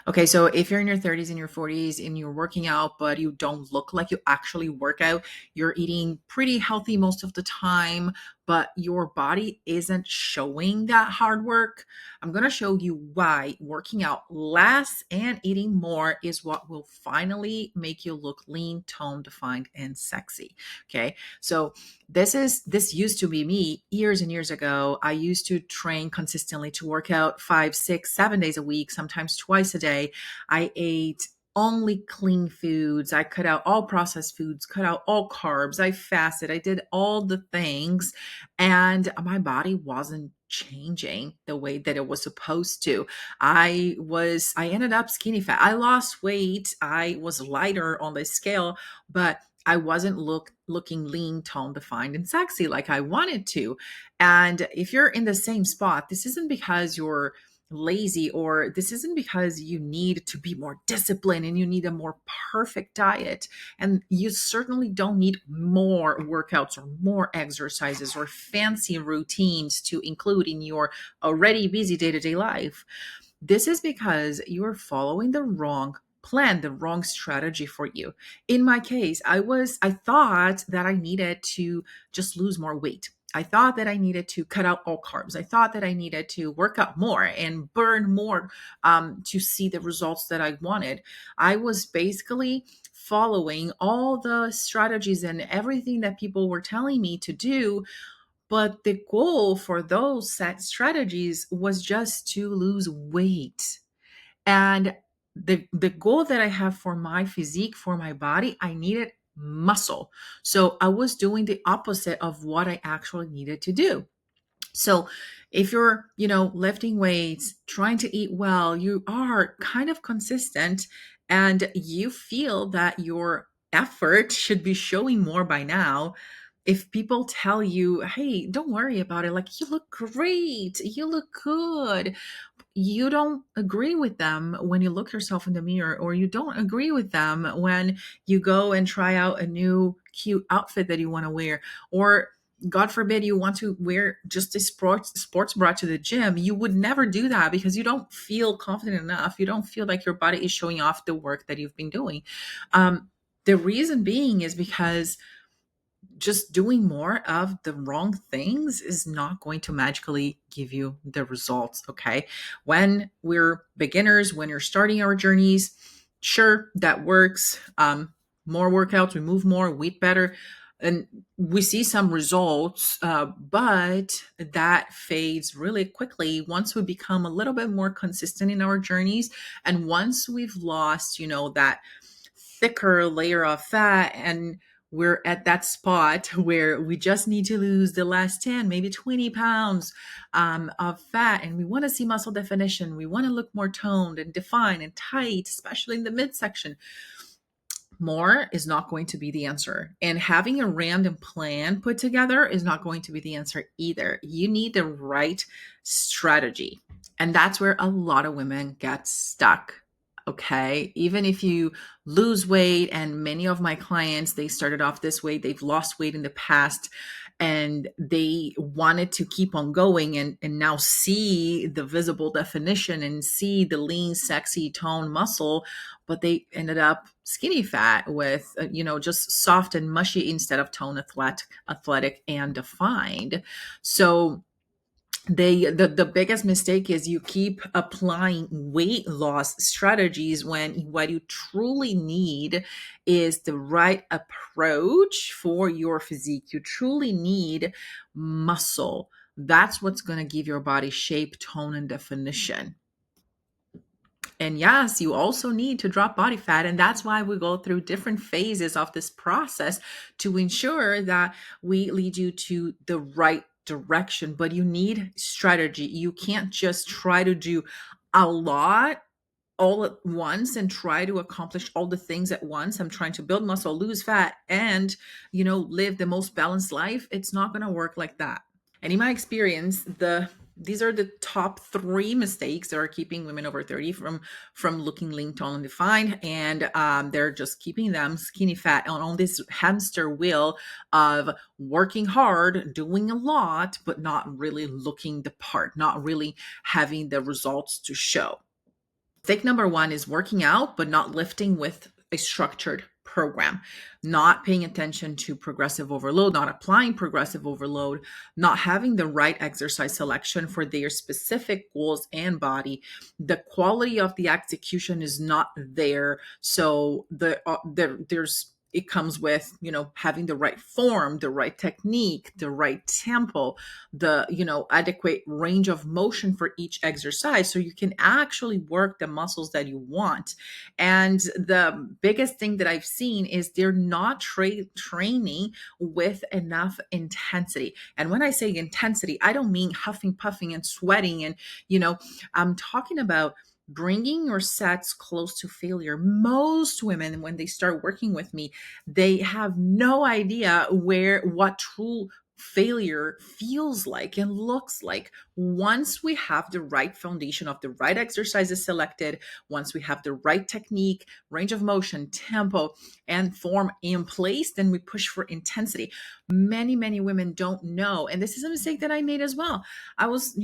Okay, so if you're in your 30s and your 40s and you're working out, but you don't look like you actually work out, you're eating pretty healthy most of the time, but your body isn't showing that hard work, I'm going to show you why working out less and eating more is what will finally make you look lean, toned, defined, and sexy. Okay, so this used to be me years and years ago. I used to train consistently to work out 5, 6, 7 days a week, sometimes twice a day. I ate only clean foods. I cut out all processed foods, cut out all carbs. I fasted. I did all the things, and my body wasn't changing the way that it was supposed to. I ended up skinny fat. I lost weight. I was lighter on the scale, but I wasn't looking lean, toned, defined, and sexy like I wanted to. And if you're in the same spot, this isn't because you're lazy, or this isn't because you need to be more disciplined and you need a more perfect diet. And you certainly don't need more workouts or more exercises or fancy routines to include in your already busy day-to-day life. This is because you're following the wrong plan, the wrong strategy for you. In my case, I thought that I needed to just lose more weight. I thought that I needed to cut out all carbs. I thought that I needed to work out more and burn more to see the results that I wanted. I was basically following all the strategies and everything that people were telling me to do, but the goal for those set strategies was just to lose weight. And the goal that I have for my physique, for my body, I needed muscle. So I was doing the opposite of what I actually needed to do. So if you're, lifting weights, trying to eat well, you are kind of consistent and you feel that your effort should be showing more by now. If people tell you, hey, don't worry about it, like, you look great, you look good, you don't agree with them when you look yourself in the mirror, or you don't agree with them when you go and try out a new cute outfit that you want to wear, or God forbid you want to wear just a sports bra to the gym. You would never do that because you don't feel confident enough. You don't feel like your body is showing off the work that you've been doing. The reason being is because just doing more of the wrong things is not going to magically give you the results. Okay, when we're beginners, when you're starting our journeys, sure, that works. More workouts, we move more, we eat better, and we see some results, but that fades really quickly once we become a little bit more consistent in our journeys, and once we've lost, that thicker layer of fat, and we're at that spot where we just need to lose the last 10, maybe 20 pounds of fat, and we want to see muscle definition. We want to look more toned and defined and tight, especially in the midsection. More is not going to be the answer. And having a random plan put together is not going to be the answer either. You need the right strategy. And that's where a lot of women get stuck. Okay. Even if you lose weight, and many of my clients, they started off this way, they've lost weight in the past, and they wanted to keep on going and now see the visible definition and see the lean, sexy tone muscle, but they ended up skinny fat with, just soft and mushy instead of tone, athletic and defined. So the biggest mistake is you keep applying weight loss strategies when what you truly need is the right approach for your physique. You truly need muscle. That's what's going to give your body shape, tone, and definition. And yes, you also need to drop body fat. And that's why we go through different phases of this process to ensure that we lead you to the right direction. But you need strategy. You can't just try to do a lot all at once and try to accomplish all the things at once. I'm trying to build muscle, lose fat, and, live the most balanced life. It's not going to work like that. And in my experience, these are the top three mistakes that are keeping women over 30 from looking lean, tall, and defined, and they're just keeping them skinny fat on this hamster wheel of working hard, doing a lot, but not really looking the part, not really having the results to show. Mistake number one is working out, but not lifting with a structured program, not paying attention to progressive overload, not applying progressive overload, not having the right exercise selection for their specific goals and body. The quality of the execution is not there. So there's it comes with, having the right form, the right technique, the right tempo, the, adequate range of motion for each exercise so you can actually work the muscles that you want. And the biggest thing that I've seen is they're not training with enough intensity. And when I say intensity, I don't mean huffing, puffing, and sweating. And, I'm talking about bringing your sets close to failure. Most women, when they start working with me, they have no idea what true failure feels like and looks like. Once we have the right foundation of the right exercises selected, once we have the right technique, range of motion, tempo, and form in place, then we push for intensity. Many women don't know, and this is a mistake that I made as well. I was,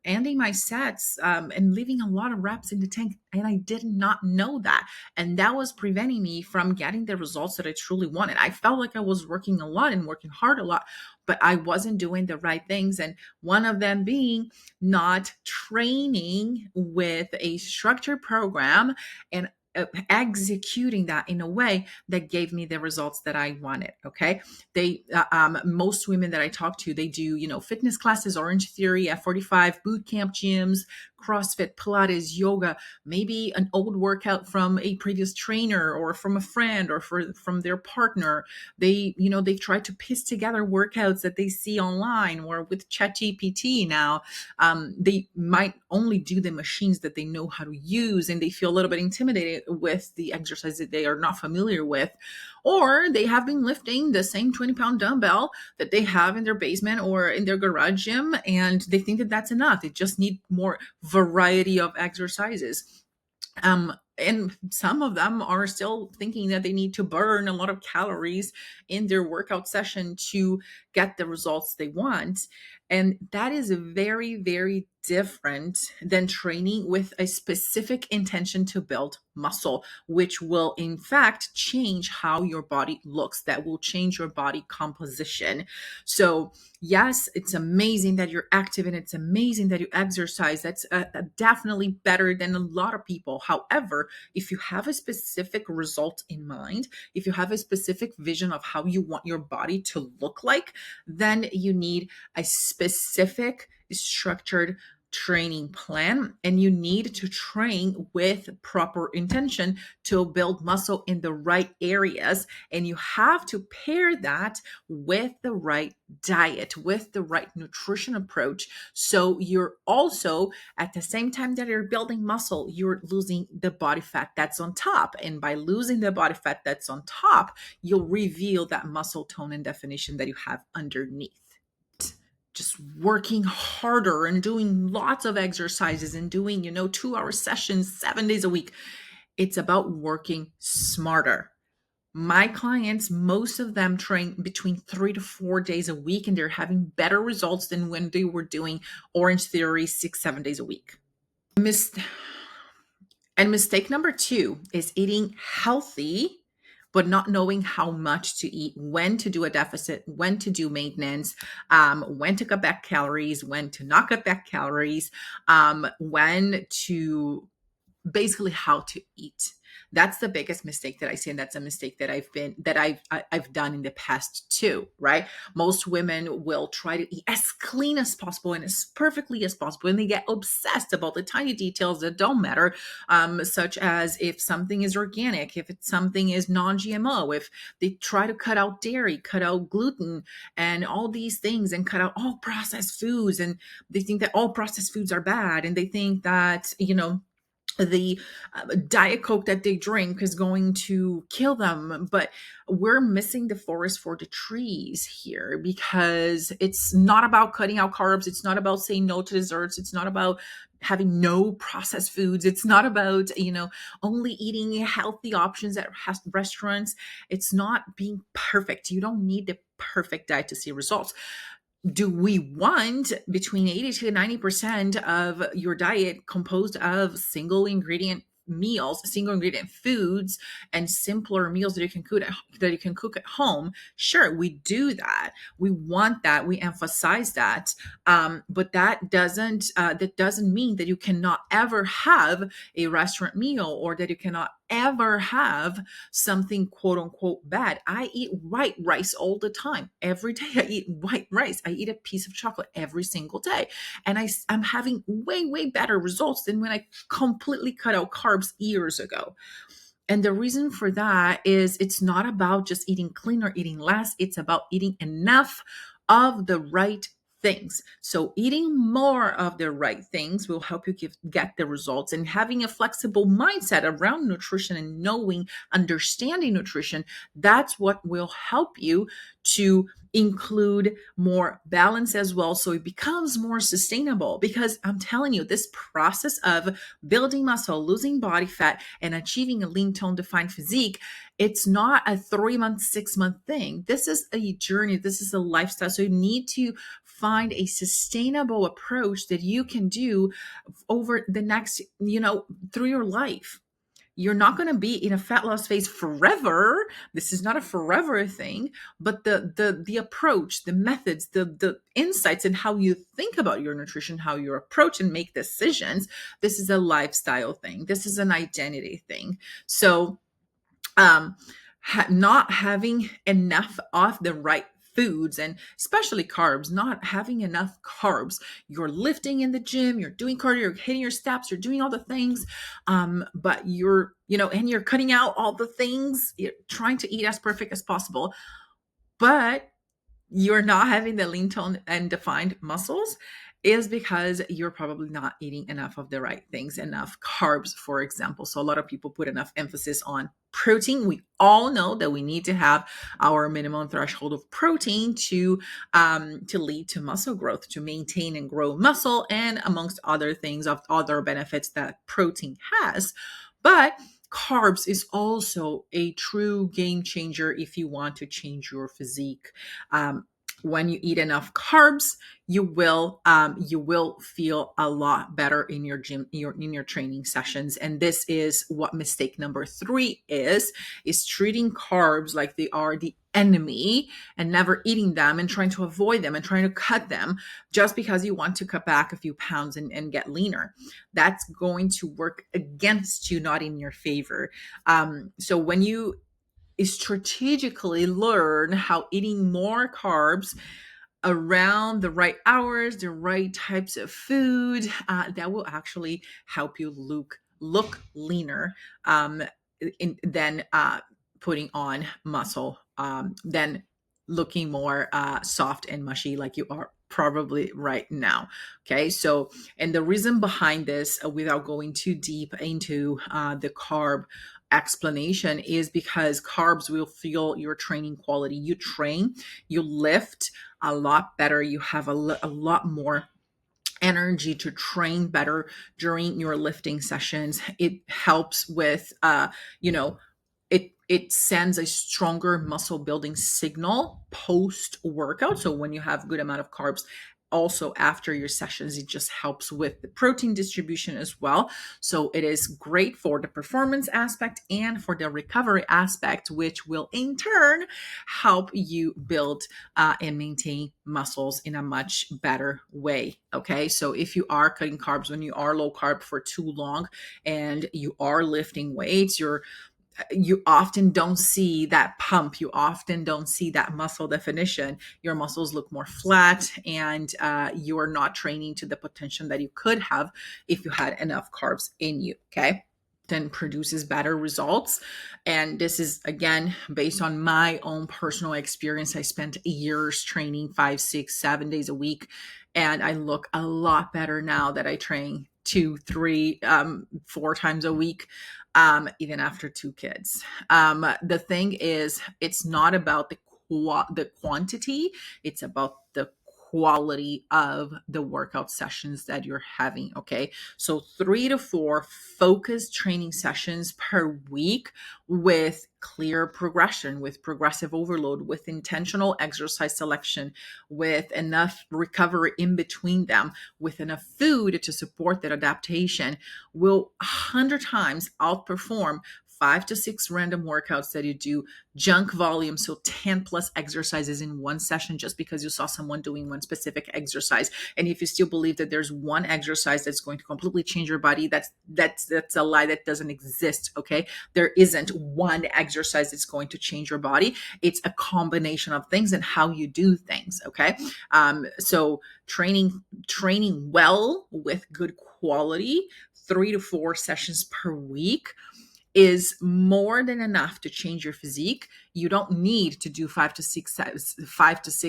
ending my sets, and leaving a lot of reps in the tank, and I did not know that. And that was preventing me from getting the results that I truly wanted. I felt like I was working a lot and working hard a lot, but I wasn't doing the right things. And one of them being not training with a structured program and executing that in a way that gave me the results that I wanted. Okay. Most women that I talk to, they do, fitness classes, Orange Theory, F45, boot camp gyms, CrossFit, Pilates, yoga, maybe an old workout from a previous trainer or from a friend or from their partner. They try to piece together workouts that they see online or with ChatGPT now. They might only do the machines that they know how to use, and they feel a little bit intimidated with the exercise that they are not familiar with. Or they have been lifting the same 20-pound dumbbell that they have in their basement or in their garage gym, and they think that that's enough. They just need more variety of exercises. And some of them are still thinking that they need to burn a lot of calories in their workout session to get the results they want. And that is very, very different than training with a specific intention to build muscle, which will in fact change how your body looks. That will change your body composition. So yes, it's amazing that you're active and it's amazing that you exercise. That's definitely better than a lot of people. However, if you have a specific result in mind, if you have a specific vision of how you want your body to look like, then you need a specific structured training plan, and you need to train with proper intention to build muscle in the right areas. And you have to pair that with the right diet, with the right nutrition approach. So you're also, at the same time that you're building muscle, you're losing the body fat that's on top. And by losing the body fat that's on top, you'll reveal that muscle tone and definition that you have underneath. Just working harder and doing lots of exercises and doing, 2-hour sessions 7 days a week. It's about working smarter. My clients, most of them train between 3 to 4 days a week, and they're having better results than when they were doing Orange Theory 6, 7 days a week. And mistake number two is eating healthy, but not knowing how much to eat, when to do a deficit, when to do maintenance, when to cut back calories, when to not cut back calories, when to basically how to eat. That's the biggest mistake that I see, and that's a mistake that I've done in the past too, right? Most women will try to eat as clean as possible and as perfectly as possible, and they get obsessed about the tiny details that don't matter, such as if something is organic, if something is non-GMO, if they try to cut out dairy, cut out gluten, and all these things, and cut out all processed foods, and they think that all processed foods are bad, and they think that the Diet Coke that they drink is going to kill them. But we're missing the forest for the trees here, because it's not about cutting out carbs. It's not about saying no to desserts. It's not about having no processed foods. It's not about, only eating healthy options at restaurants. It's not being perfect. You don't need the perfect diet to see results. do we want between 80 to 90% of your diet composed of single ingredient meals, single ingredient foods, and simpler meals that you can cook at home? Sure, we do that. We want that. We emphasize that. But that doesn't mean that you cannot ever have a restaurant meal, or that you cannot ever have something quote unquote bad. I eat white rice all the time. Every day I eat white rice. I eat a piece of chocolate every single day. And I'm having way, way better results than when I completely cut out carbs years ago. And the reason for that is it's not about just eating clean or eating less. It's about eating enough of the right things. So eating more of the right things will help you get the results, and having a flexible mindset around nutrition and understanding nutrition, that's what will help you to include more balance as well. So it becomes more sustainable, because I'm telling you, this process of building muscle, losing body fat, and achieving a lean, tone, defined physique, it's not a 3 month, 6 month thing. This is a journey. This is a lifestyle. So you need to find a sustainable approach that you can do over the next, through your life. You're not going to be in a fat loss phase forever. This is not a forever thing, but the approach, the methods, the insights, and how you think about your nutrition, how you approach and make decisions, this is a lifestyle thing. This is an identity thing. So um, not having enough of the right foods, and especially carbs, not having enough carbs. You're lifting in the gym, you're doing cardio, you're hitting your steps, you're doing all the things, but and you're cutting out all the things, you're trying to eat as perfect as possible, but you're not having the lean tone and defined muscles, is because you're probably not eating enough of the right things, enough carbs, for example. So a lot of people put enough emphasis on protein. We all know that we need to have our minimum threshold of protein to lead to muscle growth, to maintain and grow muscle, and amongst other things, of other benefits that protein has. But carbs is also a true game changer if you want to change your physique. When you eat enough carbs, you will feel a lot better in your gym, in your training sessions. And this is what mistake number 3 is treating carbs like they are the enemy, and never eating them, and trying to avoid them, and trying to cut them just because you want to cut back a few pounds and get leaner. That's going to work against you, not in your favor. So when you strategically learn how eating more carbs around the right hours, the right types of food, that will actually help you look leaner, than putting on muscle, than looking more soft and mushy like you are probably right now. Okay, so, and the reason behind this, without going too deep into the carb explanation, is because carbs will fuel your training quality. You train, you lift a lot better, you have a lot more energy to train better during your lifting sessions. It helps with it sends a stronger muscle building signal post workout. So when you have good amount of carbs also after your sessions, it just helps with the protein distribution as well. So it is great for the performance aspect and for the recovery aspect, which will in turn help you build and maintain muscles in a much better way. Okay, so if you are cutting carbs when you are low carb for too long, and you are lifting weights, you often don't see that pump. You often don't see that muscle definition. Your muscles look more flat, and you're not training to the potential that you could have if you had enough carbs in you. Okay, then produces better results. And this is, again, based on my own personal experience. I spent years training 5, 6, 7 days a week, and I look a lot better now that I train 2, 3, 4 times a week, even after 2 kids. The thing is, it's not about the quantity, it's about the quality of the workout sessions that you're having. Okay. So 3 to 4 focused training sessions per week with clear progression, with progressive overload, with intentional exercise selection, with enough recovery in between them, with enough food to support that adaptation, will 100 times outperform 5 to 6 random workouts that you do junk volume, so 10 plus exercises in one session just because you saw someone doing one specific exercise. And if you still believe that there's one exercise that's going to completely change your body, that's a lie. That doesn't exist. Okay, there isn't one exercise that's going to change your body. It's a combination of things and how you do things. Okay, so training well with good quality, 3 to 4 sessions per week, is more than enough to change your physique. You don't need to do 5 to 6,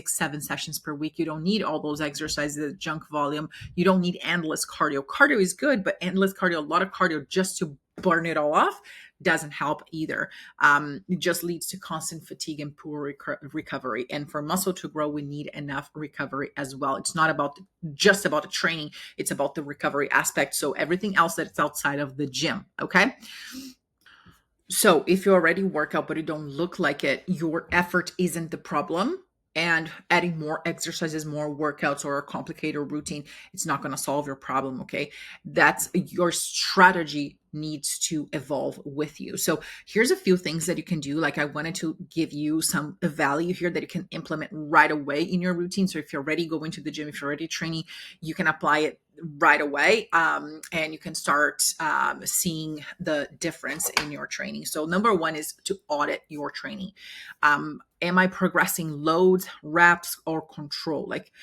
7 sessions per week. You don't need all those exercises, junk volume. You don't need endless cardio. Cardio is good, but endless cardio, a lot of cardio just to burn it all off, doesn't help either. It just leads to constant fatigue and poor recovery. And for muscle to grow, we need enough recovery as well. It's not just about the training. It's about the recovery aspect. So everything else that's outside of the gym. Okay. So if you already work out but you don't look like it, your effort isn't the problem. And adding more exercises, more workouts, or a complicated routine, it's not going to solve your problem. Okay. That's your strategy needs to evolve with you. So here's a few things that you can do. Like I wanted to give you some value here that you can implement right away in your routine. So if you're already going to the gym, if you're already training, you can apply it right away, and you can start seeing the difference in your training. So number one is to audit your training. Am I progressing loads, reps, or control? Like,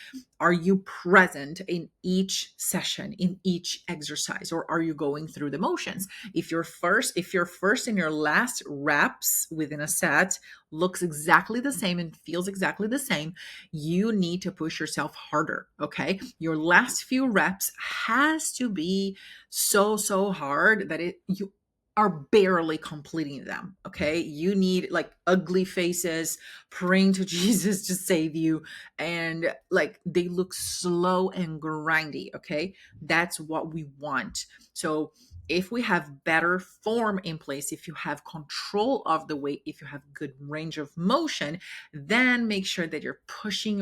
are you present in each session, in each exercise, or are you going through the motions? If your first and your last reps within a set looks exactly the same and feels exactly the same, you need to push yourself harder. Okay. Your last few reps has to be so hard that you are barely completing them. Okay. You need like ugly faces, praying to Jesus to save you. And like they look slow and grindy. Okay. That's what we want. So if we have better form in place, if you have control of the weight, if you have good range of motion, then make sure that you're pushing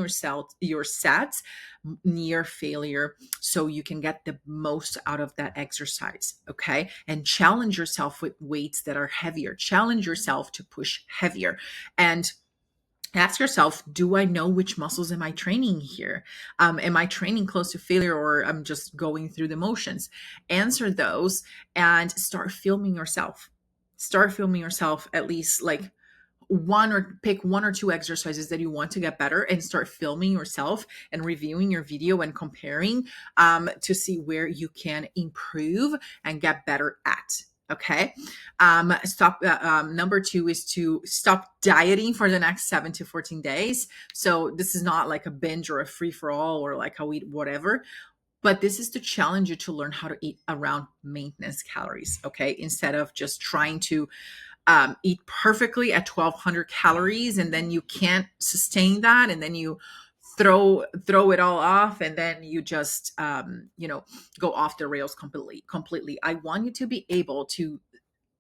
your sets near failure so you can get the most out of that exercise. Okay. And challenge yourself with weights that are heavier. Challenge yourself to push heavier. And ask yourself, do I know which muscles am I training here? Am I training close to failure, or I'm just going through the motions? Answer those and start filming yourself. Start filming yourself at least like pick 1 or 2 exercises that you want to get better and start filming yourself and reviewing your video and comparing to see where you can improve and get better at. Okay. Number 2 is to stop dieting for the next 7 to 14 days. So this is not like a binge or a free for all or like I'll eat whatever, but this is to challenge you to learn how to eat around maintenance calories. Okay. Instead of just trying to eat perfectly at 1200 calories and then you can't sustain that. And then you throw it all off and then you just go off the rails completely. I want you to be able to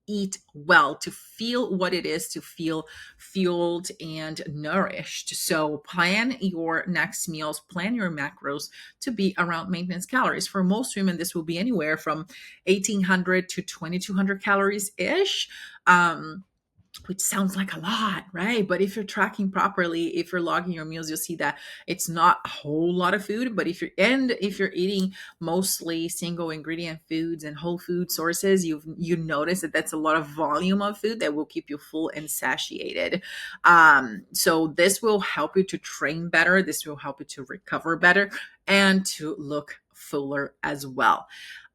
eat well, to feel what it is to feel fueled and nourished. So plan your next meals, plan your macros to be around maintenance calories. For most women, this will be anywhere from 1800 to 2200 calories ish. Which sounds like a lot, right? But if you're tracking properly, if you're logging your meals, you'll see that it's not a whole lot of food. But if you're eating mostly single ingredient foods and whole food sources, you notice that that's a lot of volume of food that will keep you full and satiated. So this will help you to train better. This will help you to recover better and to look fuller as well.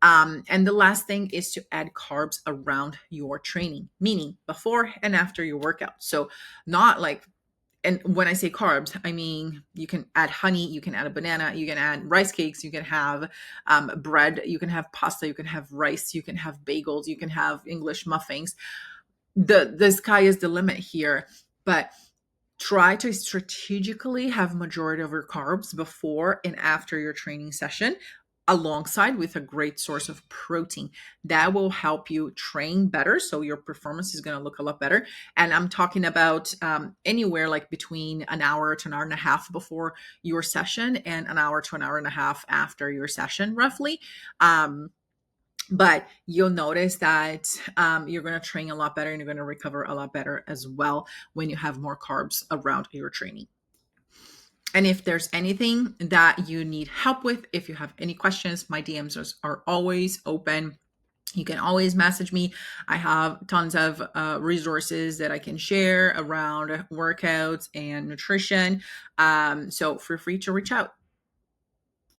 And the last thing is to add carbs around your training, meaning before and after your workout. So not like, and when I say carbs, I mean, you can add honey, you can add a banana, you can add rice cakes, you can have bread, you can have pasta, you can have rice, you can have bagels, you can have English muffins. The sky is the limit here, but Try to strategically have majority of your carbs before and after your training session, alongside with a great source of protein. That will help you train better, so your performance is going to look a lot better. And I'm talking about anywhere like between an hour to an hour and a half before your session and an hour to an hour and a half after your session, roughly. But you'll notice that you're going to train a lot better and you're going to recover a lot better as well when you have more carbs around your training. And if there's anything that you need help with, if you have any questions, my DMs are always open. You can always message me. I have tons of resources that I can share around workouts and nutrition. So feel free to reach out.